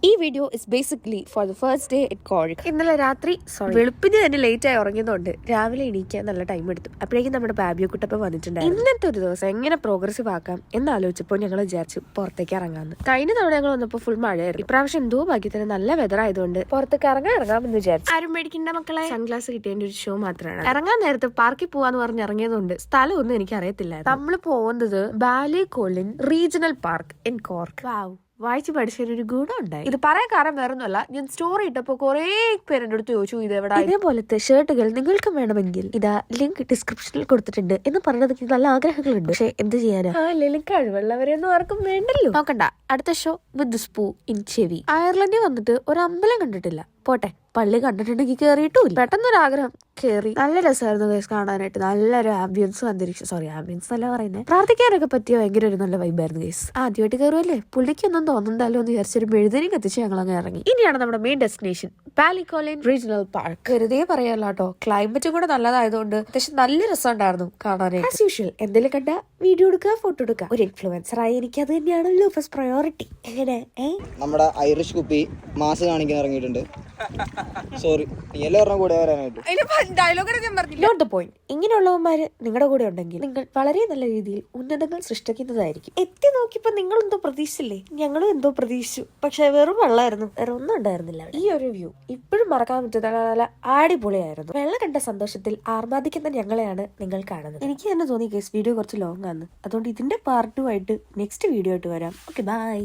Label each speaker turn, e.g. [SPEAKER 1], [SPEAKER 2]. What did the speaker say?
[SPEAKER 1] ഈ video is basically for the first day at കോഴിക്ക്. ഇന്നലെ രാത്രി വെളുപ്പിന് തന്നെ ലേറ്റ് ആയി ഉറങ്ങിയതുകൊണ്ട് രാവിലെ എണീക്കാൻ നല്ല ടൈം എടുത്തു. അപ്പോഴേക്കും നമ്മുടെ ബാബിയോ കുട്ടപ്പ വന്നിട്ടുണ്ടായിരുന്നു. ഇന്നത്തെ ഒരു ദിവസം എങ്ങനെ പ്രോഗ്രസീവ് ആക്കാം എന്നാലോചിച്ചപ്പോൾ ഞങ്ങൾ വിചാരിച്ചു പുറത്തേക്ക് ഇറങ്ങാമെന്ന്. കഴിഞ്ഞ തവണ ഞങ്ങൾ വന്നപ്പോൾ ഫുൾ മഴയായിരുന്നു. ഇപ്രാവശ്യം എന്തോ ഭാഗ്യത്തിന് നല്ല വെതർ ആയതുകൊണ്ട് പുറത്തേക്ക് ഇറങ്ങാമെന്ന് വിചാരിച്ചു. ആരും പേടിക്കേണ്ട മക്കളെ, സൺഗ്ലാസ് കിട്ടേണ്ട ഒരു ഷോ മാത്രമാണ്. ഇറങ്ങാൻ നേരത്തെ പാർക്കിൽ പോവാന്ന് പറഞ്ഞ് ഇറങ്ങിയതുകൊണ്ട് സ്ഥലമൊന്നും എനിക്ക് അറിയത്തില്ലായിരുന്നു. നമ്മൾ പോകുന്നത് ബാലികോളിൻ റീജിയണൽ പാർക്ക് ഇൻ കോർക്ക്. വാവ്, വായിച്ച് പഠിച്ചൊരു ഗുണം ഉണ്ടായി. ഇത് പറയാൻ കാരണം വേറൊന്നുമല്ല, ഞാൻ സ്റ്റോറി ഇട്ടപ്പോൾ കുറെ പേര് എൻ്റെ അടുത്ത് ചോദിച്ചു ഇത് എവിടെ ഇതേപോലത്തെ ഷർട്ടുകൾ നിങ്ങൾക്ക് വേണമെങ്കിൽ ഇതാ ലിങ്ക് ഡിസ്ക്രിപ്ഷനിൽ കൊടുത്തിട്ടുണ്ട് എന്ന് പറഞ്ഞത് നല്ല ആഗ്രഹങ്ങളുണ്ട്. പക്ഷെ എന്ത് ചെയ്യാനാ, ലിങ്ക് കഴിവുള്ളവരെയൊന്നും ആർക്കും വേണ്ടല്ലോ. നോക്കണ്ട, അടുത്ത ഷോ വിത്ത് സ്പൂ ഇൻ ചെവി. അയർലൻഡിൽ വന്നിട്ട് ഒരു അമ്പലം കണ്ടിട്ടില്ല, പോട്ടെ പള്ളി കണ്ടിട്ടുണ്ടെങ്കിൽ കേറിയിട്ടുമില്ല. പെട്ടെന്നൊരാഗ്രഹം കേറി. നല്ല രസമായിരുന്നു ഗൈസ് കാണാനായിട്ട്. നല്ലൊരു ആംബിയൻസും അന്തരീക്ഷം, ആംബിയൻസ് അല്ല പറയുന്നത്, പ്രാർത്ഥിക്കാനൊക്കെ പറ്റിയ ഭയങ്കര ഒരു നല്ല വൈബായിരുന്നു ഗൈസ്. ആദ്യമായിട്ട് കയറുമല്ലേ, പുള്ളിക്കൊന്നും തോന്നുന്നല്ലോ എന്ന് വിചാരിച്ചൊരു മെഴുതിനും കത്തിച്ച് ഞങ്ങൾ അങ്ങ് ഇറങ്ങി. ഇനിയാണ് നമ്മുടെ മെയിൻ ഡെസ്റ്റിനേഷൻ ബാലികോളിൻ റീജിയണൽ പാർക്ക്. വെറുതെ പറയാല്ലോ കേട്ടോ, ക്ലൈമറ്റും കൂടെ നല്ലതായതുകൊണ്ട് അത്യാവശ്യം നല്ല രസമുണ്ടായിരുന്നു കാണാനായിട്ട്. ആസ് യൂഷ്വൽ എന്തെങ്കിലും കണ്ട വീഡിയോ എടുക്കുക, ഫോട്ടോ എടുക്കുക. ഒരു ഇൻഫ്ലുവൻസർ ആയി എനിക്ക് അത് തന്നെയാണല്ലോ ഫസ്റ്റ് പ്രയോറിറ്റി. എങ്ങനെ
[SPEAKER 2] നമ്മുടെ ഐറിഷ് കുപ്പി മാസ് കാണിക്കാൻ ഇറങ്ങിയിട്ടുണ്ട്. സോറി, എല്ലാം കൂടെ വരാനായിട്ട്
[SPEAKER 1] നോട്ട് ദ പോയിന്റ്. ഇങ്ങനെയുള്ളവന്മാര് നിങ്ങളുടെ കൂടെ ഉണ്ടെങ്കിൽ നിങ്ങൾ വളരെ നല്ല രീതിയിൽ ഉന്നതങ്ങൾ സൃഷ്ടിക്കുന്നതായിരിക്കും. എത്തി നോക്കിയപ്പോ നിങ്ങൾ എന്തോ പ്രതീക്ഷിച്ചില്ലേ, ഞങ്ങളും എന്തോ പ്രതീക്ഷിച്ചു. പക്ഷെ വെറും വെള്ളമായിരുന്നു, വേറെ ഒന്നും ഉണ്ടായിരുന്നില്ല. ഈ ഒരു വ്യൂ ഇപ്പോഴും മറക്കാൻ പറ്റുന്ന നല്ല അടിപൊളിയായിരുന്നു. വെള്ളം കണ്ട സന്തോഷത്തിൽ ആർമാദിക്കുന്ന ഞങ്ങളെയാണ് നിങ്ങൾ കാണുന്നത്. എനിക്ക് തന്നെ തോന്നി കേസ് വീഡിയോ കുറച്ച് ലോങ് ആണ്, അതുകൊണ്ട് ഇതിന്റെ പാർട്ടുമായിട്ട് നെക്സ്റ്റ് വീഡിയോ ആയിട്ട് വരാം. Okay, by.